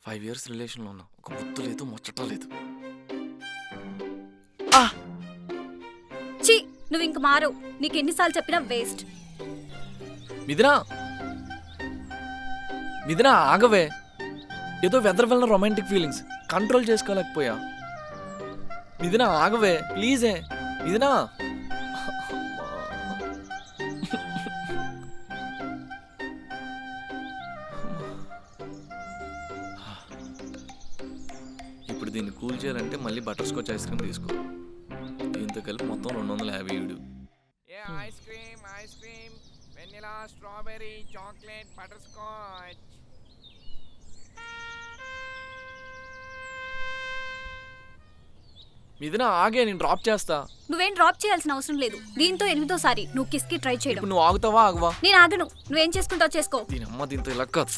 5 years రిలేషన్లో ఉన్నా, ఒక ముద్దు లేదు, ముచ్చట లేదు. ఛీ, నువ్వు ఇంక మారవు. నీకు ఎన్నిసార్లు చెప్పినా వేస్ట్. మిథునా ఆగవే. ఏదో వెదర్ వల్ల రొమాంటిక్ ఫీలింగ్స్ కంట్రోల్ చేసుకోలేకపోయా. మిథునా ఆగవే ప్లీజే. మిథునా ఇప్పుడు దీన్ని కూల్ చేయాలంటే మళ్ళీ బటర్ స్కాచ్ ఐస్ క్రీమ్ తీసుకో. దీంతో కలిపి మొత్తం 250. Ice cream vanilla strawberry chocolate butter scotch. Mithuna ఆగే, నేను డ్రాప్ చేస్తా. నువ్వేం డ్రాప్ చేయాల్సిన అవసరం లేదు. దీంతో 8వ సారి నువ్వు కిస్కి ట్రై చేయడం. ఇప్పుడు నువ్వు ఆగుతావా ఆగవా? నేను ఆగను. నువ్వేం చేసుకుంటావు చేసుకో. దీనమ్మ దీంతో ఇలా కాదు.